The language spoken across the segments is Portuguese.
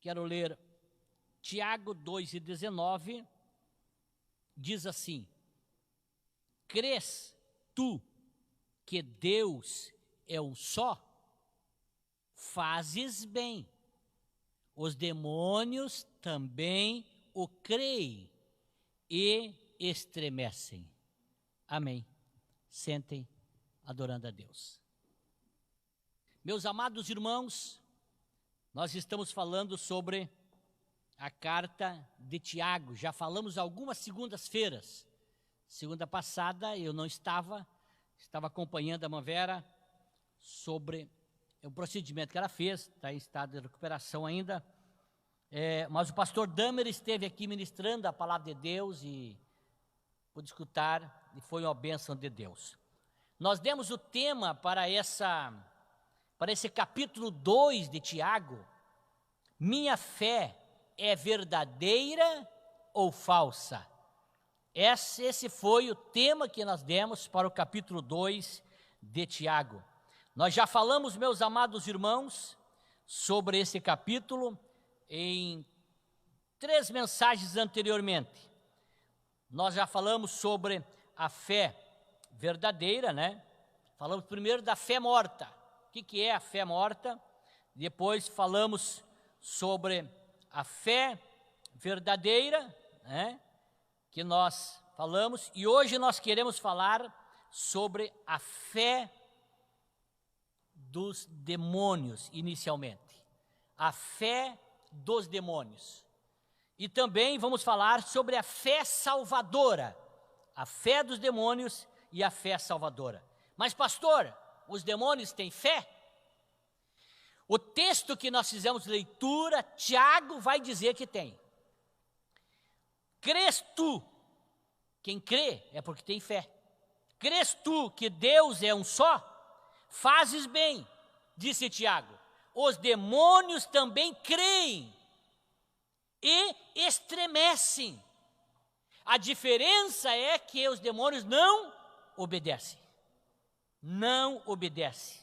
Quero ler Tiago 2:19, diz assim: crês tu que Deus é um só? Fazes bem. Os demônios também o creem e estremecem. Amém. Sentem adorando a Deus. Meus amados irmãos, nós estamos falando sobre a carta de Tiago. Já falamos algumas segundas-feiras. Segunda passada eu não estava acompanhando a irmã Vera sobre o procedimento que ela fez, está em estado de recuperação ainda. Mas o pastor Damer esteve aqui ministrando a palavra de Deus e pude escutar, e foi uma bênção de Deus. Nós demos o tema para esse capítulo 2 de Tiago: minha fé é verdadeira ou falsa? Esse foi o tema que nós demos para o capítulo 2 de Tiago. Nós já falamos, meus amados irmãos, sobre esse capítulo em 3 mensagens anteriormente. Nós já falamos sobre a fé verdadeira, né? Falamos primeiro da fé morta. O que é a fé morta? Depois falamos sobre a fé verdadeira, né? Que nós falamos. E hoje nós queremos falar sobre a fé dos demônios, inicialmente. A fé dos demônios. E também vamos falar sobre a fé salvadora. A fé dos demônios e a fé salvadora. Mas, pastor, os demônios têm fé? O texto que nós fizemos leitura, Tiago vai dizer que tem. Crês tu? Quem crê é porque tem fé. Crês tu que Deus é um só? Fazes bem, disse Tiago. Os demônios também creem e estremecem. A diferença é que os demônios não obedecem. Não obedecem.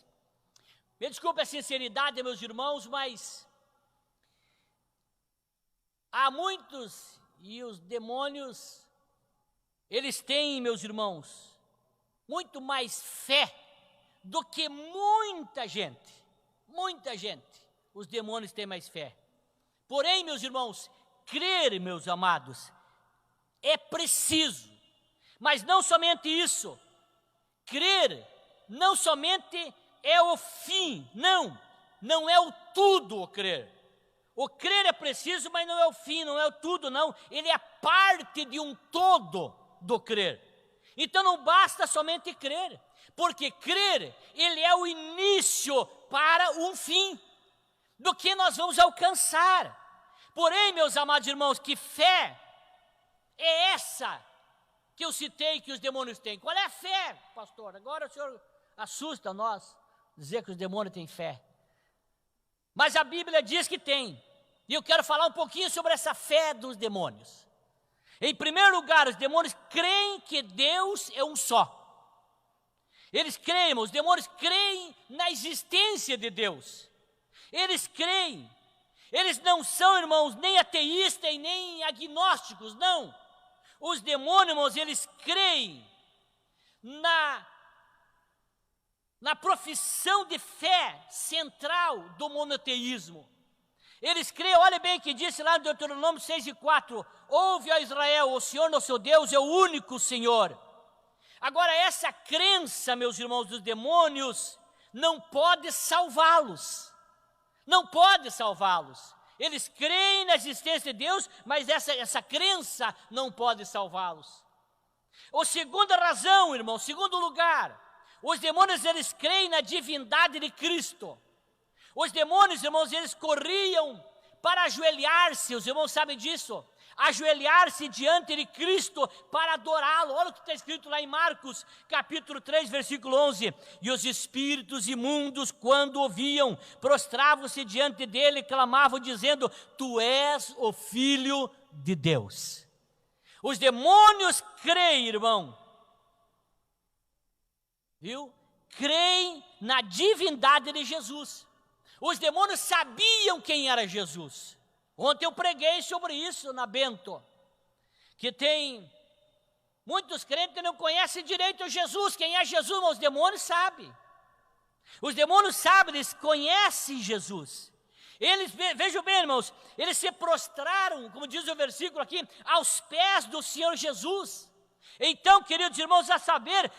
Me desculpe a sinceridade, meus irmãos, mas há muitos, e os demônios, eles têm, meus irmãos, muito mais fé do que muita gente. Muita gente. Os demônios têm mais fé. Porém, meus irmãos, crer, meus amados, é preciso. Mas não somente isso. Crer não somente é o fim, não é o tudo o crer. O crer é preciso, mas não é o fim, não é o tudo, não. Ele é parte de um todo do crer. Então não basta somente crer, porque crer, ele é o início para um fim, do que nós vamos alcançar. Porém, meus amados irmãos, que fé é essa que eu citei que os demônios têm? Qual é a fé, pastor? Agora o senhor assusta nós dizer que os demônios têm fé. Mas a Bíblia diz que tem. E eu quero falar um pouquinho sobre essa fé dos demônios. Em primeiro lugar, os demônios creem que Deus é um só. Eles creem, os demônios creem na existência de Deus. Eles creem. Eles não são, irmãos, nem ateístas e nem agnósticos, não. Os demônios, irmãos, eles creem na profissão de fé central do monoteísmo. Eles creem, olha bem o que disse lá no Deuteronômio 6:4, ouve, ó Israel, o Senhor nosso Deus é o único Senhor. Agora, essa crença, meus irmãos, dos demônios, não pode salvá-los. Não pode salvá-los. Eles creem na existência de Deus, mas essa crença não pode salvá-los. A segunda razão, irmão, segundo lugar, os demônios, eles creem na divindade de Cristo. Os demônios, irmãos, eles corriam para ajoelhar-se, os irmãos sabem disso, ajoelhar-se diante de Cristo para adorá-lo. Olha o que está escrito lá em Marcos, capítulo 3, versículo 11. E os espíritos imundos, quando ouviam, prostravam-se diante dele e clamavam, dizendo, tu és o Filho de Deus. Os demônios creem, irmão, viu? Creem na divindade de Jesus. Os demônios sabiam quem era Jesus. Ontem eu preguei sobre isso na Bento, que tem muitos crentes que não conhecem direito Jesus. Quem é Jesus? Os demônios sabem. Os demônios sabem, eles conhecem Jesus. Eles, vejam bem, irmãos, eles se prostraram, como diz o versículo aqui, aos pés do Senhor Jesus. Então, queridos irmãos, a saber,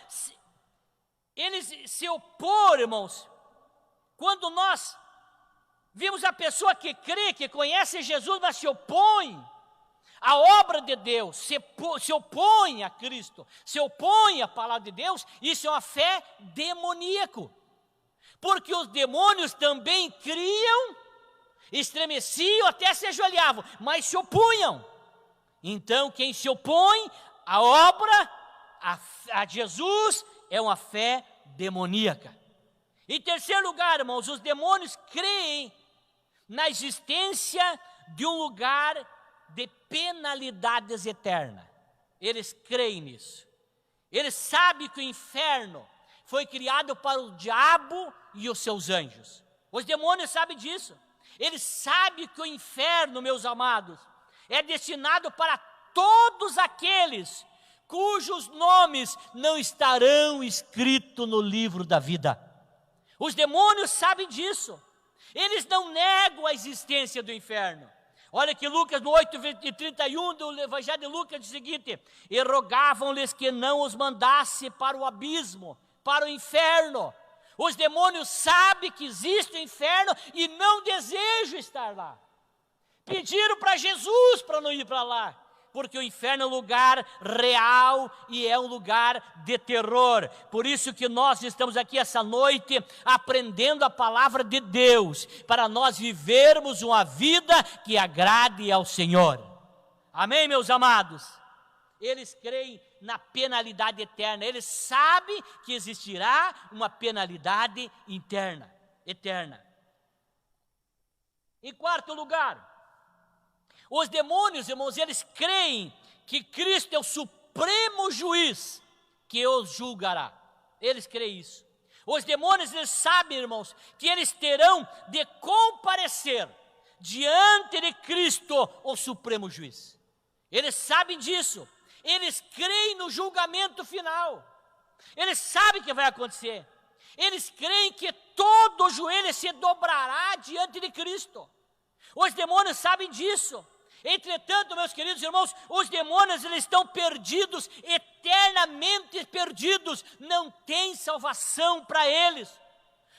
eles se opor, irmãos, quando nós vimos a pessoa que crê, que conhece Jesus, mas se opõe à obra de Deus, se opõe a Cristo, se opõe à palavra de Deus, isso é uma fé demoníaca. Porque os demônios também criam, estremeciam, até se ajoelhavam, mas se opunham. Então, quem se opõe à obra, a Jesus, é uma fé demoníaca. Em terceiro lugar, irmãos, os demônios creem na existência de um lugar de penalidades eternas. Eles creem nisso. Eles sabem que o inferno foi criado para o diabo e os seus anjos. Os demônios sabem disso. Eles sabem que o inferno, meus amados, é destinado para todos aqueles cujos nomes não estarão escritos no livro da vida. Os demônios sabem disso. Eles não negam a existência do inferno. Olha que Lucas, no 8:31 do Evangelho de Lucas, diz o seguinte: e rogavam-lhes que não os mandasse para o abismo, para o inferno. Os demônios sabem que existe o inferno e não desejam estar lá. Pediram para Jesus para não ir para lá, porque o inferno é um lugar real e é um lugar de terror. Por isso que nós estamos aqui essa noite aprendendo a palavra de Deus, para nós vivermos uma vida que agrade ao Senhor. Amém, meus amados? Eles creem na penalidade eterna. Eles sabem que existirá uma penalidade eterna. Em quarto lugar, os demônios, irmãos, eles creem que Cristo é o supremo juiz que os julgará. Eles creem isso. Os demônios, eles sabem, irmãos, que eles terão de comparecer diante de Cristo, o supremo juiz. Eles sabem disso. Eles creem no julgamento final. Eles sabem que vai acontecer. Eles creem que todo joelho se dobrará diante de Cristo. Os demônios sabem disso. Entretanto, meus queridos irmãos, os demônios, eles estão perdidos, eternamente perdidos. Não tem salvação para eles.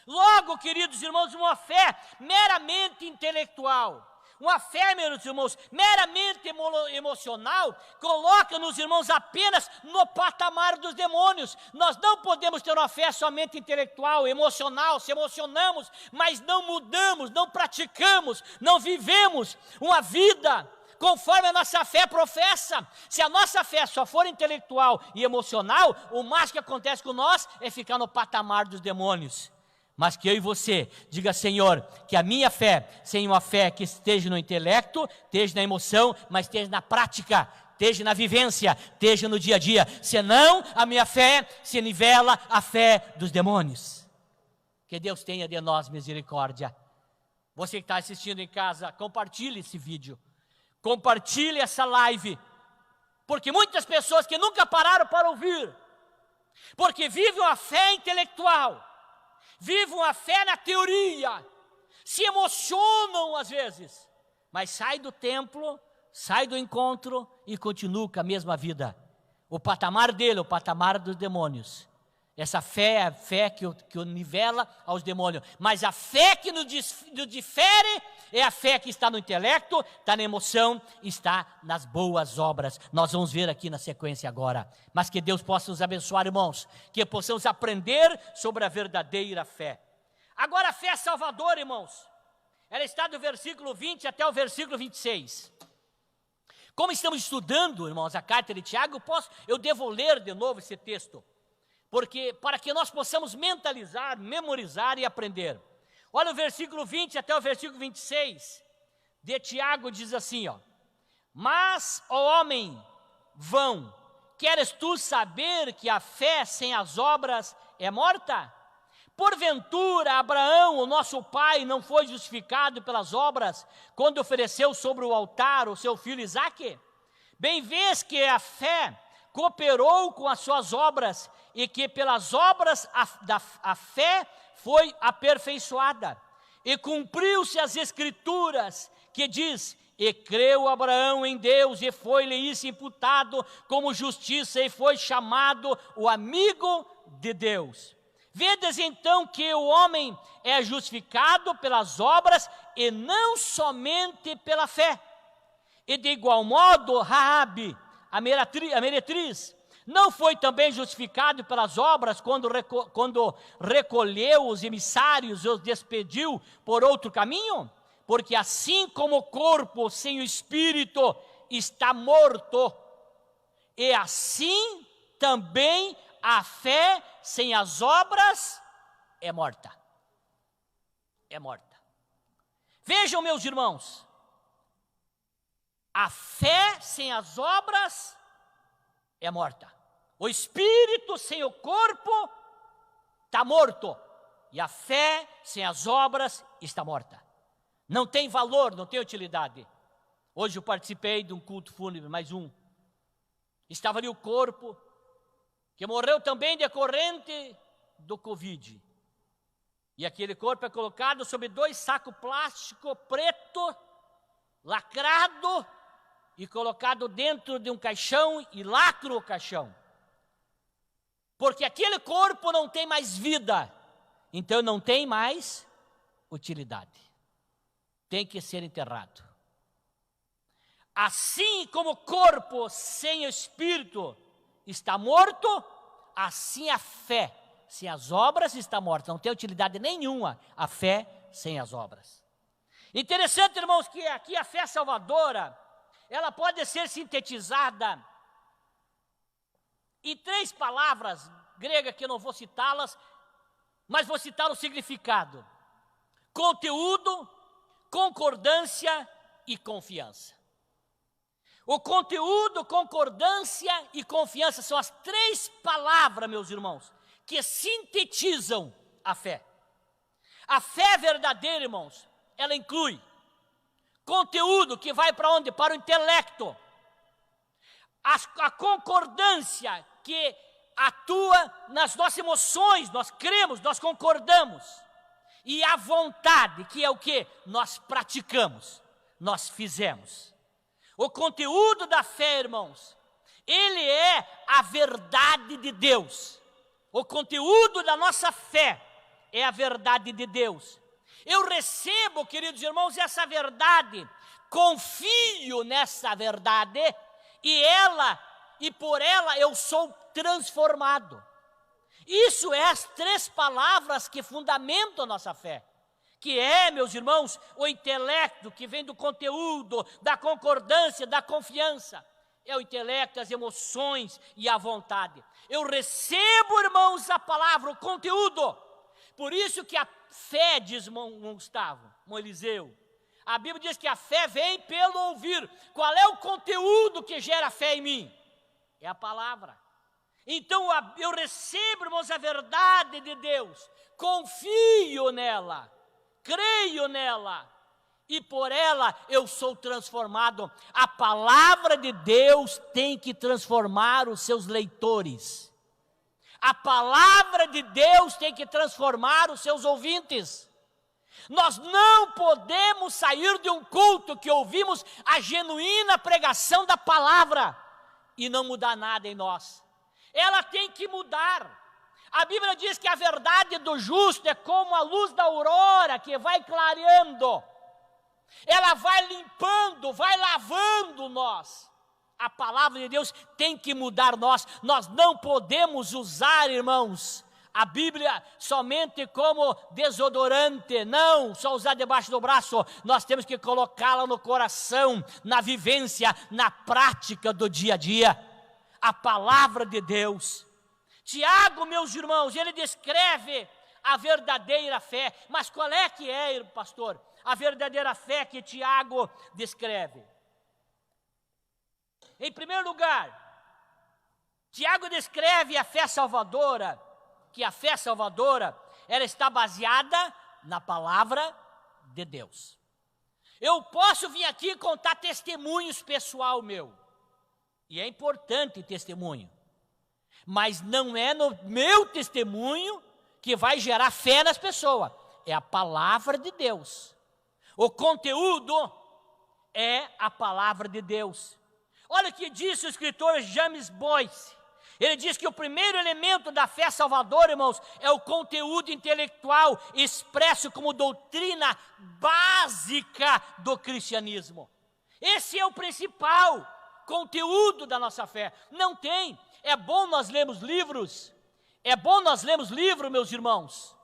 Logo, queridos irmãos, uma fé meramente intelectual, uma fé, meus irmãos, meramente emocional, coloca nos irmãos apenas no patamar dos demônios. Nós não podemos ter uma fé somente intelectual, emocional, se emocionamos, mas não mudamos, não praticamos, não vivemos uma vida conforme a nossa fé professa. Se a nossa fé só for intelectual e emocional, o mais que acontece com nós é ficar no patamar dos demônios. Mas que eu e você diga: Senhor, que a minha fé seja uma fé que esteja no intelecto, esteja na emoção, mas esteja na prática, esteja na vivência, esteja no dia a dia. Senão, a minha fé se nivela à fé dos demônios. Que Deus tenha de nós misericórdia. Você que está assistindo em casa, compartilhe esse vídeo, compartilhe essa live, porque muitas pessoas que nunca pararam para ouvir, porque vivem uma fé intelectual, vivem uma fé na teoria, se emocionam às vezes, mas sai do templo, sai do encontro e continua com a mesma vida. O patamar dele, o patamar dos demônios. Essa fé é a fé que o nivela aos demônios. Mas a fé que nos difere é a fé que está no intelecto, está na emoção, está nas boas obras. Nós vamos ver aqui na sequência agora. Mas que Deus possa nos abençoar, irmãos, que possamos aprender sobre a verdadeira fé. Agora a fé salvadora, irmãos, ela está do versículo 20 até o versículo 26. Como estamos estudando, irmãos, a carta de Tiago, eu devo ler de novo esse texto, porque para que nós possamos mentalizar, memorizar e aprender. Olha o versículo 20 até o versículo 26 de Tiago, diz assim, ó: mas, ó homem vão, queres tu saber que a fé sem as obras é morta? Porventura, Abraão, o nosso pai, não foi justificado pelas obras quando ofereceu sobre o altar o seu filho Isaque? Bem vês que a fé cooperou com as suas obras e que pelas obras a fé foi aperfeiçoada. E cumpriu-se as Escrituras que diz: e creu Abraão em Deus e foi-lhe isso imputado como justiça e foi chamado o amigo de Deus. Vedes então que o homem é justificado pelas obras e não somente pela fé. E de igual modo, Raabe, a meretriz, não foi também justificado pelas obras quando recolheu os emissários e os despediu por outro caminho? Porque assim como o corpo sem o espírito está morto, e assim também a fé sem as obras é morta. É morta. Vejam, meus irmãos, a fé sem as obras é morta. O espírito sem o corpo está morto. E a fé sem as obras está morta. Não tem valor, não tem utilidade. Hoje eu participei de um culto fúnebre, mais um. Estava ali o corpo, que morreu também decorrente do Covid. E aquele corpo é colocado sobre 2 sacos plásticos preto, lacrado, e colocado dentro de um caixão e lacra o caixão. Porque aquele corpo não tem mais vida, então não tem mais utilidade. Tem que ser enterrado. Assim como o corpo sem o espírito está morto, assim a fé sem as obras está morta. Não tem utilidade nenhuma a fé sem as obras. Interessante, irmãos, que aqui a fé salvadora, ela pode ser sintetizada em 3 palavras gregas que eu não vou citá-las, mas vou citar o significado: conteúdo, concordância e confiança. O conteúdo, concordância e confiança são as 3 palavras, meus irmãos, que sintetizam a fé. A fé verdadeira, irmãos, ela inclui conteúdo, que vai para onde? Para o intelecto. A concordância, que atua nas nossas emoções, nós cremos, nós concordamos. E a vontade, que é o que? Nós praticamos, nós fizemos. O conteúdo da fé, irmãos, ele é a verdade de Deus. O conteúdo da nossa fé é a verdade de Deus. Eu recebo, queridos irmãos, essa verdade, confio nessa verdade, e por ela eu sou transformado. Isso é as 3 palavras que fundamentam a nossa fé. Que é, meus irmãos, o intelecto, que vem do conteúdo, da concordância, da confiança. É o intelecto, as emoções e a vontade. Eu recebo, irmãos, a palavra, o conteúdo. Por isso que a fé, diz Gustavo, Eliseu, a Bíblia diz que a fé vem pelo ouvir. Qual é o conteúdo que gera fé em mim? É a palavra. Então eu recebo, irmãos, a verdade de Deus, confio nela, creio nela, e por ela eu sou transformado. A palavra de Deus tem que transformar os seus leitores. A palavra de Deus tem que transformar os seus ouvintes. Nós não podemos sair de um culto que ouvimos a genuína pregação da palavra e não mudar nada em nós. Ela tem que mudar. A Bíblia diz que a verdade do justo é como a luz da aurora, que vai clareando. Ela vai limpando, vai lavando nós. A palavra de Deus tem que mudar nós. Nós não podemos usar, irmãos, a Bíblia somente como desodorante. Não, só usar debaixo do braço. Nós temos que colocá-la no coração, na vivência, na prática do dia a dia. A palavra de Deus. Tiago, meus irmãos, ele descreve a verdadeira fé. Mas qual é que é, pastor, a verdadeira fé que Tiago descreve? Em primeiro lugar, Tiago descreve a fé salvadora, que a fé salvadora, ela está baseada na palavra de Deus. Eu posso vir aqui contar testemunhos pessoal meu, e é importante testemunho, mas não é no meu testemunho que vai gerar fé nas pessoas, é a palavra de Deus. O conteúdo é a palavra de Deus. Olha o que disse o escritor James Boyce. Ele diz que o primeiro elemento da fé salvadora, irmãos, é o conteúdo intelectual expresso como doutrina básica do cristianismo. Esse é o principal conteúdo da nossa fé. Não tem. É bom nós lermos livros. É bom nós lermos livros, meus irmãos.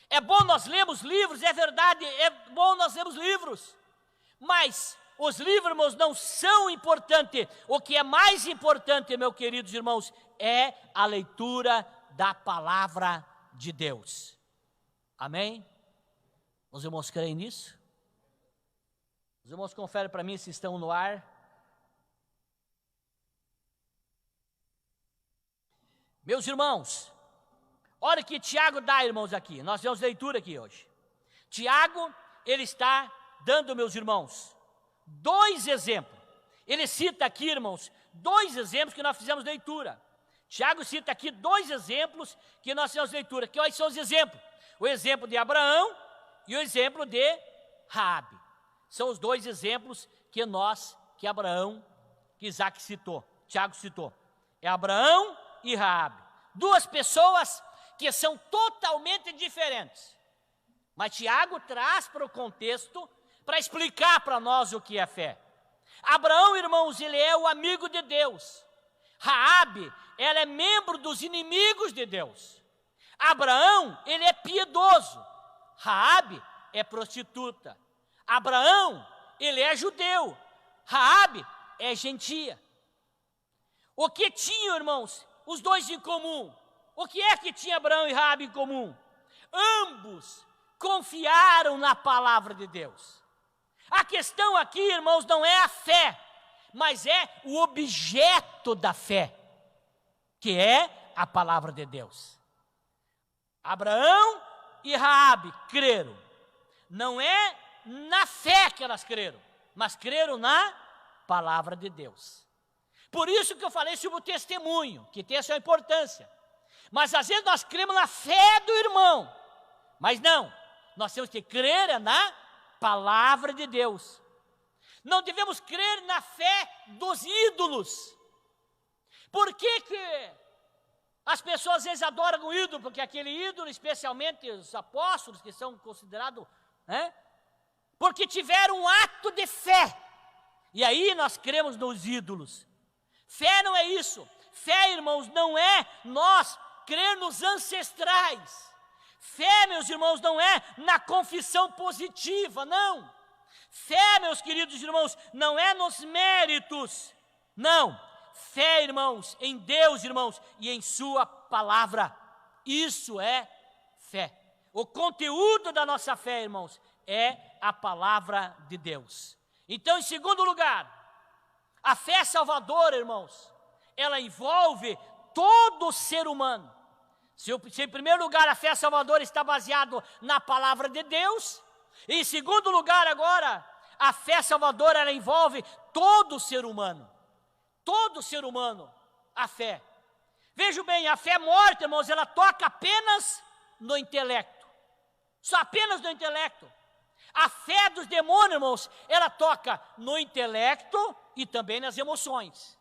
É bom nós lermos livros, é verdade, é bom nós lermos livros. Mas os livros, irmãos, não são importantes. O que é mais importante, meus queridos irmãos, é a leitura da palavra de Deus. Amém? Os irmãos creem nisso? Os irmãos conferem para mim se estão no ar. Meus irmãos, olha que Tiago dá, irmãos, aqui. Nós temos leitura aqui hoje. Tiago, ele está dando, meus irmãos, 2 exemplos. Ele cita aqui, irmãos, 2 exemplos que nós fizemos leitura. Tiago cita aqui 2 exemplos que nós fizemos leitura. Quais são os exemplos? O exemplo de Abraão e o exemplo de Raabe. São os 2 exemplos que Abraão, que Isaac citou, Tiago citou. É Abraão e Raabe. 2 pessoas que são totalmente diferentes. Mas Tiago traz para o contexto para explicar para nós o que é fé. Abraão, irmãos, ele é o amigo de Deus. Raabe, ela é membro dos inimigos de Deus. Abraão, ele é piedoso. Raabe é prostituta. Abraão, ele é judeu. Raabe é gentia. O que tinham, irmãos, os 2 em comum? O que é que tinha Abraão e Raabe em comum? Ambos confiaram na palavra de Deus. A questão aqui, irmãos, não é a fé, mas é o objeto da fé, que é a palavra de Deus. Abraão e Raabe creram. Não é na fé que elas creram, mas creram na palavra de Deus. Por isso que eu falei sobre o testemunho, que tem a sua importância. Mas às vezes nós cremos na fé do irmão, mas não, nós temos que crer na palavra de Deus. Não devemos crer na fé dos ídolos. Por que as pessoas às vezes adoram o ídolo? Porque aquele ídolo, especialmente os apóstolos, que são considerados, porque tiveram um ato de fé. E aí nós cremos nos ídolos. Fé não é isso. Fé, irmãos, não é nós crer nos ancestrais. Fé, meus irmãos, não é na confissão positiva, não. Fé, meus queridos irmãos, não é nos méritos, não. Fé, irmãos, em Deus, irmãos, e em sua palavra. Isso é fé. O conteúdo da nossa fé, irmãos, é a palavra de Deus. Então, em segundo lugar, a fé salvadora, irmãos, ela envolve todo o ser humano. Se em primeiro lugar a fé salvadora está baseada na palavra de Deus, em segundo lugar agora, a fé salvadora ela envolve todo o ser humano. Todo ser humano, a fé. Veja bem, a fé morta, irmãos, ela toca apenas no intelecto. Só apenas no intelecto. A fé dos demônios, irmãos, ela toca no intelecto e também nas emoções.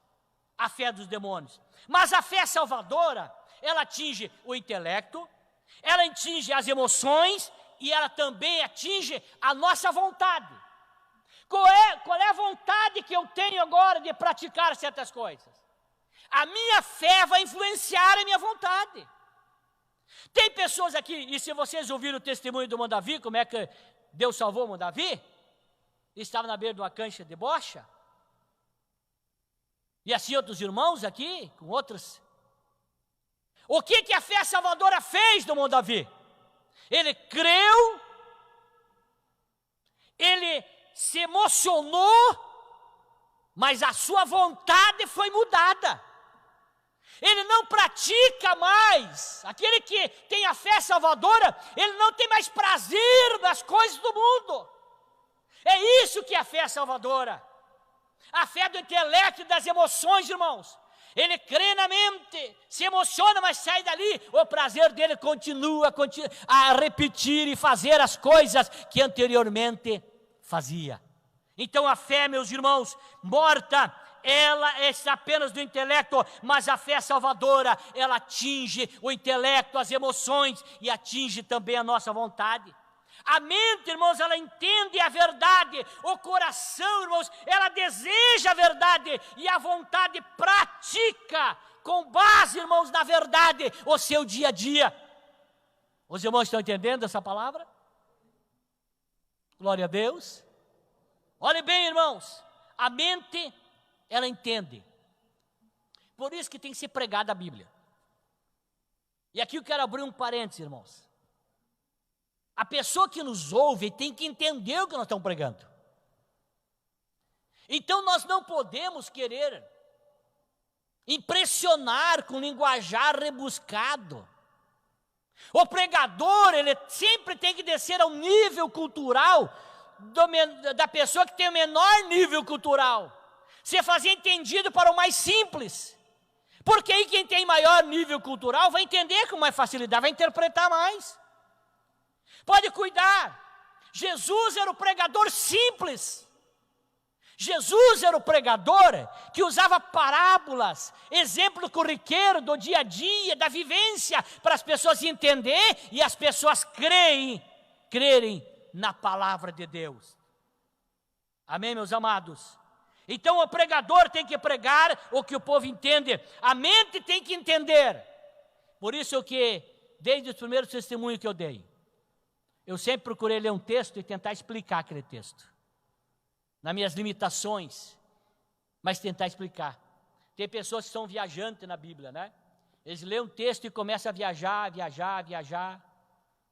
A fé dos demônios. Mas a fé salvadora, ela atinge o intelecto, ela atinge as emoções e ela também atinge a nossa vontade. Qual é a vontade que eu tenho agora de praticar certas coisas? A minha fé vai influenciar a minha vontade. Tem pessoas aqui, e se vocês ouviram o testemunho do irmão Davi, como é que Deus salvou o irmão Davi? Ele estava na beira de uma cancha de bocha. E assim outros irmãos aqui, com outros. O que a fé salvadora fez do irmão Davi? Ele creu, ele se emocionou, mas a sua vontade foi mudada. Ele não pratica mais. Aquele que tem a fé salvadora, ele não tem mais prazer nas coisas do mundo. É isso que é a fé salvadora. A fé do intelecto e das emoções, irmãos. Ele crê na mente, se emociona, mas sai dali. O prazer dele continua a repetir e fazer as coisas que anteriormente fazia. Então a fé, meus irmãos, morta, ela é apenas do intelecto, mas a fé salvadora, ela atinge o intelecto, as emoções e atinge também a nossa vontade. A mente, irmãos, ela entende a verdade. O coração, irmãos, ela deseja a verdade. E a vontade pratica, com base, irmãos, na verdade, o seu dia a dia. Os irmãos estão entendendo essa palavra? Glória a Deus. Olhe bem, irmãos, a mente, ela entende. Por isso que tem que ser pregada a Bíblia. E aqui eu quero abrir um parênteses, irmãos. A pessoa que nos ouve tem que entender o que nós estamos pregando. Então nós não podemos querer impressionar com linguajar rebuscado. O pregador, ele sempre tem que descer ao nível cultural da pessoa que tem o menor nível cultural. Se fazer entendido para o mais simples. Porque aí quem tem maior nível cultural vai entender com mais facilidade, vai interpretar mais. Pode cuidar. Jesus era o pregador simples. Jesus era o pregador que usava parábolas, exemplo corriqueiro do dia a dia, da vivência, para as pessoas entender e as pessoas crerem na palavra de Deus. Amém, meus amados? Então o pregador tem que pregar o que o povo entende, a mente tem que entender. Por isso que, desde os primeiros testemunhos que eu dei, eu sempre procurei ler um texto e tentar explicar aquele texto. Nas minhas limitações, mas tentar explicar. Tem pessoas que são viajantes na Bíblia, né? Eles lêem um texto e começam a viajar,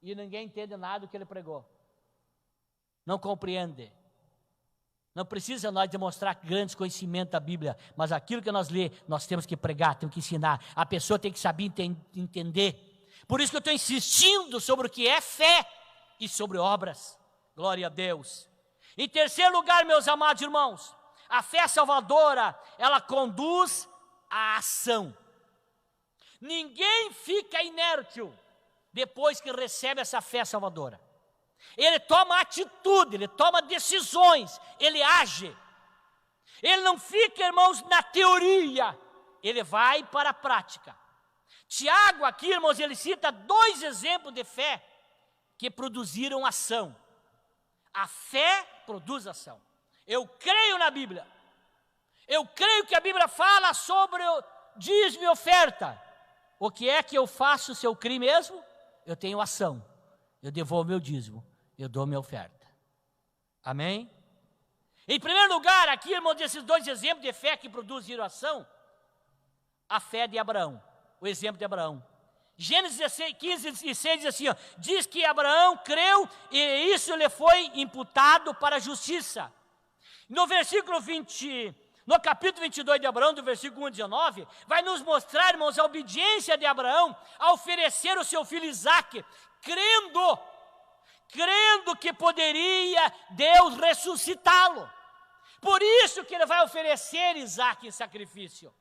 e ninguém entende nada do que ele pregou. Não compreende. Não precisa nós demonstrar grandes conhecimentos da Bíblia, mas aquilo que nós lê, nós temos que pregar, temos que ensinar. A pessoa tem que saber entender. Por isso que eu estou insistindo sobre o que é fé e sobre obras. Glória a Deus. Em terceiro lugar, meus amados irmãos, a fé salvadora, ela conduz à ação. Ninguém fica inértil depois que recebe essa fé salvadora. Ele toma atitude, ele toma decisões, ele age. Ele não fica, irmãos, na teoria, ele vai para a prática. Tiago aqui, irmãos, ele cita 2 exemplos de fé que produziram ação. A fé produz ação. Eu creio na Bíblia. Eu creio que a Bíblia fala sobre o dízimo e oferta. O que é que eu faço se eu creio mesmo? Eu tenho ação. Eu devolvo meu dízimo. Eu dou minha oferta. Amém? Em primeiro lugar, aqui, irmão, desses 2 exemplos de fé que produziram ação, a fé de Abraão. O exemplo de Abraão. Gênesis 15:16 diz assim, ó, diz que Abraão creu e isso lhe foi imputado para a justiça. No versículo 20, no capítulo 22 de Abraão, do versículo 1 a 19, vai nos mostrar, irmãos, a obediência de Abraão a oferecer o seu filho Isaque, crendo que poderia Deus ressuscitá-lo. Por isso que ele vai oferecer Isaque em sacrifício.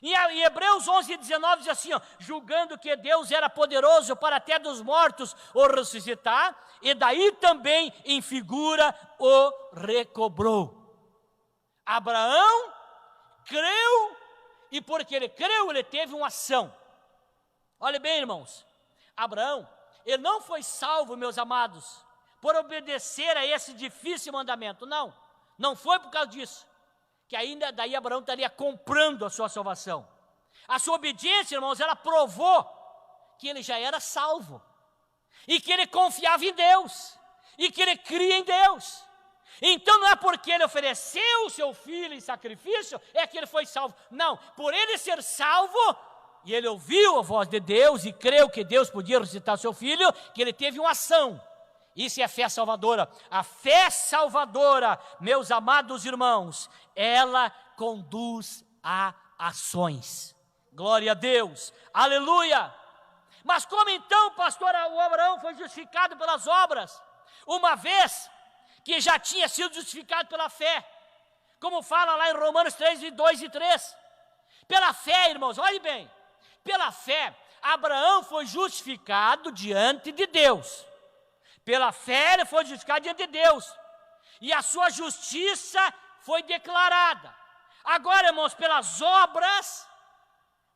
Em Hebreus 11:19 diz assim, ó, julgando que Deus era poderoso para até dos mortos o ressuscitar, e daí também em figura o recobrou. Abraão creu, e porque ele creu, ele teve uma ação. Olha bem, irmãos, Abraão, ele não foi salvo, meus amados, por obedecer a esse difícil mandamento, não foi por causa disso. Que ainda daí Abraão estaria comprando a sua salvação. A sua obediência, irmãos, ela provou que ele já era salvo. E que ele confiava em Deus. E que ele cria em Deus. Então não é porque ele ofereceu o seu filho em sacrifício, é que ele foi salvo. Não, por ele ser salvo, e ele ouviu a voz de Deus e creu que Deus podia ressuscitar o seu filho, que ele teve uma ação. Isso é a fé salvadora. A fé salvadora, meus amados irmãos, ela conduz a ações. Glória a Deus, aleluia. Mas como então, pastor, o Abraão foi justificado pelas obras, uma vez que já tinha sido justificado pela fé? Como fala lá em Romanos 3, 2 e 3. Pela fé, irmãos, olhe bem, pela fé, Abraão foi justificado diante de Deus. Pela fé ele foi justificado diante de Deus, e a sua justiça foi declarada. Agora, irmãos, pelas obras,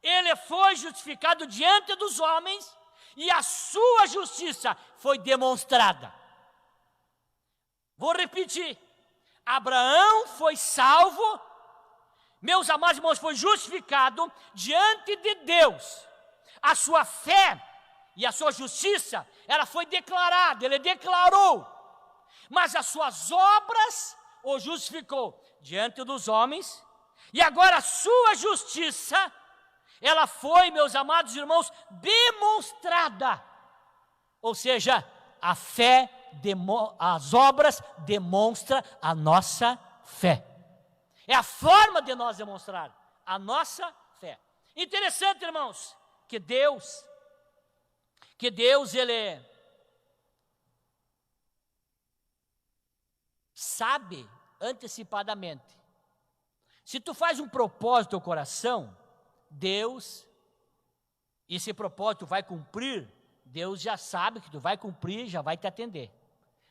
ele foi justificado diante dos homens, e a sua justiça foi demonstrada. Vou repetir, Abraão foi salvo, meus amados irmãos, foi justificado diante de Deus. A sua fé e a sua justiça, ela foi declarada, ele declarou. Mas as suas obras o justificou diante dos homens. E agora a sua justiça, ela foi, meus amados irmãos, demonstrada. Ou seja, a fé, as obras demonstram a nossa fé. É a forma de nós demonstrar a nossa fé. Interessante, irmãos, que Deus, ele sabe antecipadamente. Se tu faz um propósito no teu coração, Deus, esse propósito vai cumprir, Deus já sabe que tu vai cumprir, já vai te atender.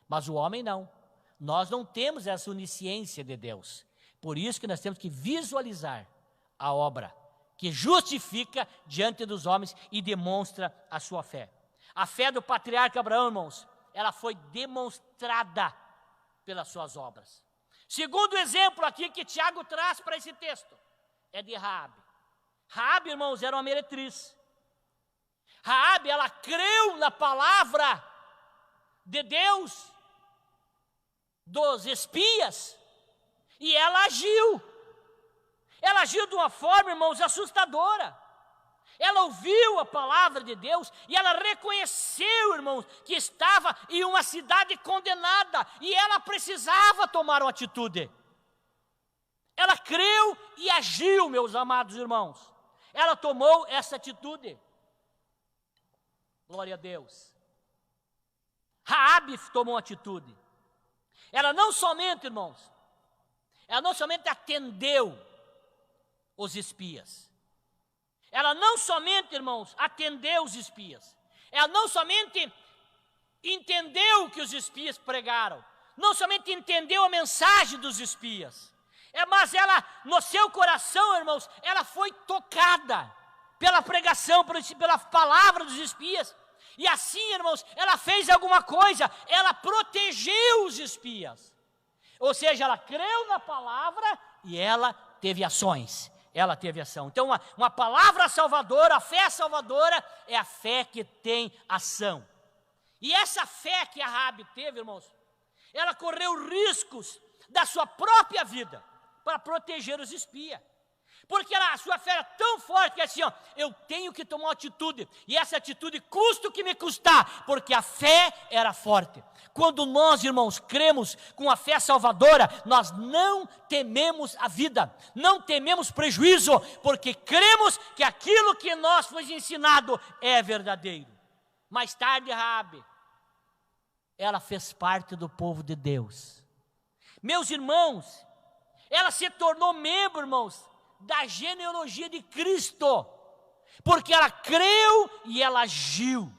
Mas o homem não. Nós não temos essa onisciência de Deus. Por isso que nós temos que visualizar a obra que justifica diante dos homens e demonstra a sua fé. A fé do patriarca Abraão, irmãos, ela foi demonstrada pelas suas obras. Segundo exemplo aqui que Tiago traz para esse texto é de Raabe. Raabe, irmãos, era uma meretriz. Raabe, ela creu na palavra de Deus, dos espias, e ela agiu. Ela agiu de uma forma, irmãos, assustadora. Ela ouviu a palavra de Deus e ela reconheceu, irmãos, que estava em uma cidade condenada e ela precisava tomar uma atitude. Ela creu e agiu, meus amados irmãos. Ela tomou essa atitude. Glória a Deus. Raabe tomou uma atitude. Ela não somente, irmãos, ela não somente atendeu os espias. Ela não somente, irmãos, atendeu os espias. Ela não somente entendeu o que os espias pregaram. Não somente entendeu a mensagem dos espias. Mas ela, no seu coração, irmãos, ela foi tocada pela pregação, pela palavra dos espias. E assim, irmãos, ela fez alguma coisa. Ela protegeu os espias. Ou seja, ela creu na palavra e ela teve ações. Ela teve ação. Então, uma palavra salvadora, a fé salvadora, é a fé que tem ação. E essa fé que a Raabe teve, irmãos, ela correu riscos da sua própria vida para proteger os espias. Porque a sua fé era tão forte que assim, eu tenho que tomar uma atitude. E essa atitude custa o que me custar, porque a fé era forte. Quando nós, irmãos, cremos com a fé salvadora, nós não tememos a vida, não tememos prejuízo, porque cremos que aquilo que nós foi ensinado é verdadeiro. Mais tarde, Raabe, ela fez parte do povo de Deus. Meus irmãos, ela se tornou membro, irmãos, da genealogia de Cristo, porque ela creu e ela agiu.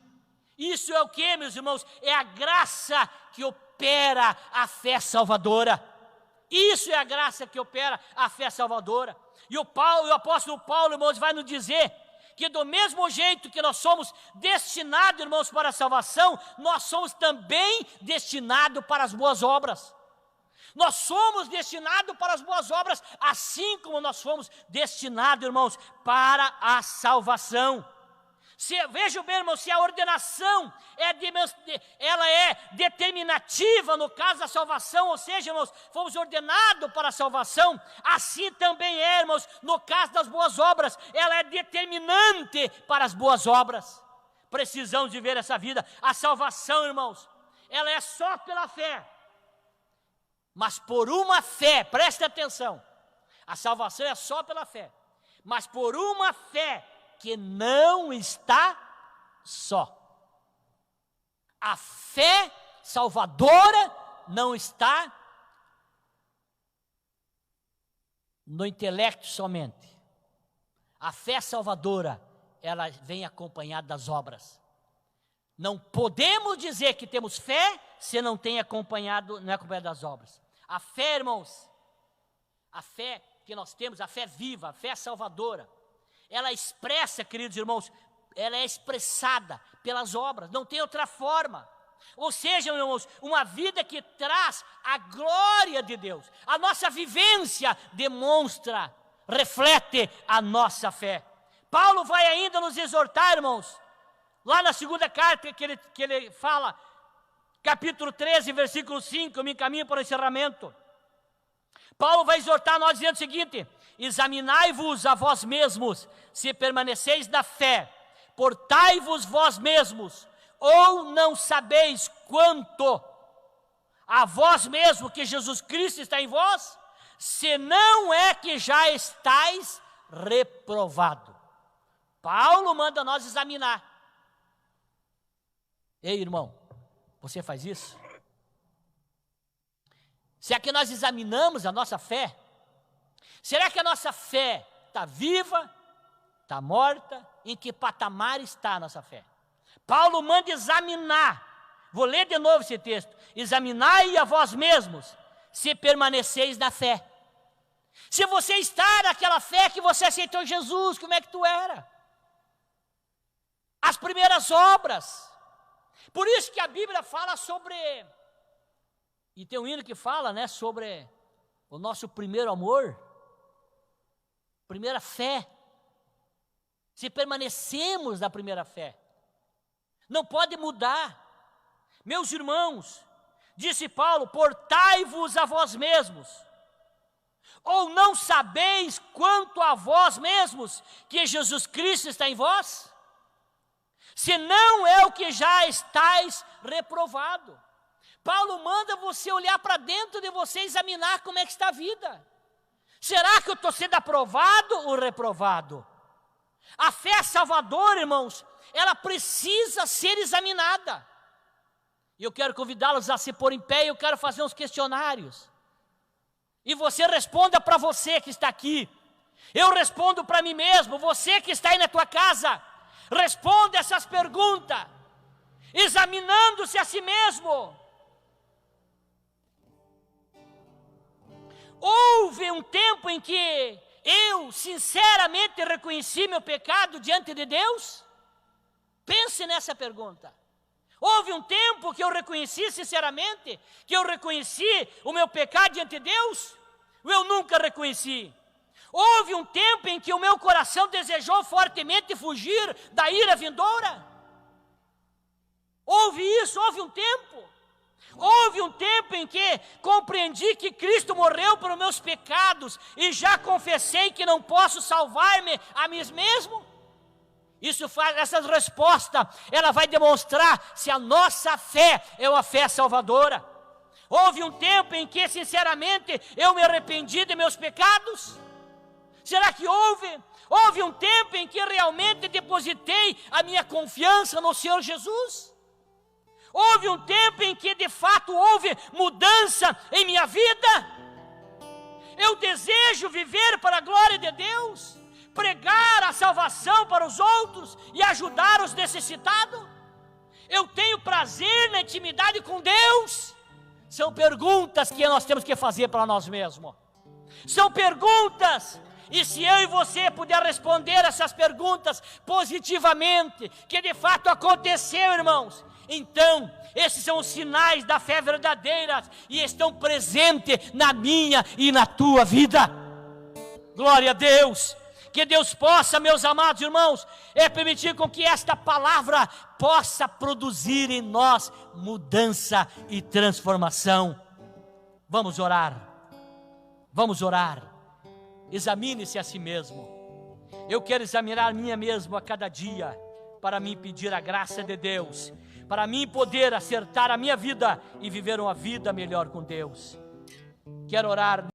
Isso é o que, meus irmãos? É a graça que opera a fé salvadora. Isso é a graça que opera a fé salvadora. E o apóstolo Paulo, irmãos, vai nos dizer que do mesmo jeito que nós somos destinados, irmãos, para a salvação, nós somos também destinados para as boas obras. Nós somos destinados para as boas obras, assim como nós fomos destinados, irmãos, para a salvação. Veja bem, irmãos, se a ordenação ela é determinativa no caso da salvação, ou seja, irmãos, fomos ordenados para a salvação, assim também é, irmãos, no caso das boas obras, ela é determinante para as boas obras. Precisamos viver essa vida. A salvação, irmãos, ela é só pela fé. Mas por uma fé, preste atenção, a salvação é só pela fé, mas por uma fé que não está só. A fé salvadora não está no intelecto somente. A fé salvadora, ela vem acompanhada das obras. Não podemos dizer que temos fé se não é acompanhado das obras. A fé, irmãos, a fé que nós temos, a fé viva, a fé salvadora, ela expressa, queridos irmãos, ela é expressada pelas obras, não tem outra forma. Ou seja, irmãos, uma vida que traz a glória de Deus. A nossa vivência demonstra, reflete a nossa fé. Paulo vai ainda nos exortar, irmãos, lá na segunda carta que ele fala, capítulo 13, versículo 5, eu me encaminho para o encerramento. Paulo vai exortar nós dizendo o seguinte: examinai-vos a vós mesmos, se permaneceis na fé, portai-vos vós mesmos, ou não sabeis quanto a vós mesmo que Jesus Cristo está em vós, se não é que já estáis reprovado. Paulo manda nós examinar. Ei, irmão, você faz isso? Será que nós examinamos a nossa fé? Será que a nossa fé está viva, está morta? Em que patamar está a nossa fé? Paulo manda examinar. Vou ler de novo esse texto. Examinai a vós mesmos, se permaneceis na fé. Se você está naquela fé que você aceitou Jesus, como é que tu era? As primeiras obras. Por isso que a Bíblia fala sobre, e tem um hino que fala, né, sobre o nosso primeiro amor, primeira fé. Se permanecemos na primeira fé, não pode mudar. Meus irmãos, disse Paulo, portai-vos a vós mesmos, ou não sabeis quanto a vós mesmos que Jesus Cristo está em vós? Se não é o que já estáis reprovado. Paulo manda você olhar para dentro de você e examinar como é que está a vida. Será que eu estou sendo aprovado ou reprovado? A fé salvadora, irmãos, ela precisa ser examinada. E eu quero convidá-los a se pôr em pé e eu quero fazer uns questionários. E você responda para você que está aqui. Eu respondo para mim mesmo, você que está aí na tua casa. Responda essas perguntas, examinando-se a si mesmo. Houve um tempo em que eu sinceramente reconheci meu pecado diante de Deus? Pense nessa pergunta. Houve um tempo que eu reconheci sinceramente, que eu reconheci o meu pecado diante de Deus? Ou eu nunca reconheci? Houve um tempo em que o meu coração desejou fortemente fugir da ira vindoura? Houve isso, houve um tempo. Houve um tempo em que compreendi que Cristo morreu pelos meus pecados e já confessei que não posso salvar-me a mim mesmo? Essa resposta, ela vai demonstrar se a nossa fé é uma fé salvadora. Houve um tempo em que, sinceramente, eu me arrependi de meus pecados? Será que houve? Houve um tempo em que realmente depositei a minha confiança no Senhor Jesus? Houve um tempo em que de fato houve mudança em minha vida? Eu desejo viver para a glória de Deus, pregar a salvação para os outros e ajudar os necessitados? Eu tenho prazer na intimidade com Deus? São perguntas que nós temos que fazer para nós mesmos. São perguntas. E se eu e você puder responder essas perguntas positivamente, que de fato aconteceu, irmãos, então esses são os sinais da fé verdadeira e estão presentes na minha e na tua vida. Glória a Deus. Que Deus possa, meus amados irmãos, permitir com que esta palavra possa produzir em nós mudança e transformação. Vamos orar. Vamos orar. Examine-se a si mesmo. Eu quero examinar mim mesmo a cada dia, para mim pedir a graça de Deus, para mim poder acertar a minha vida e viver uma vida melhor com Deus. Quero orar.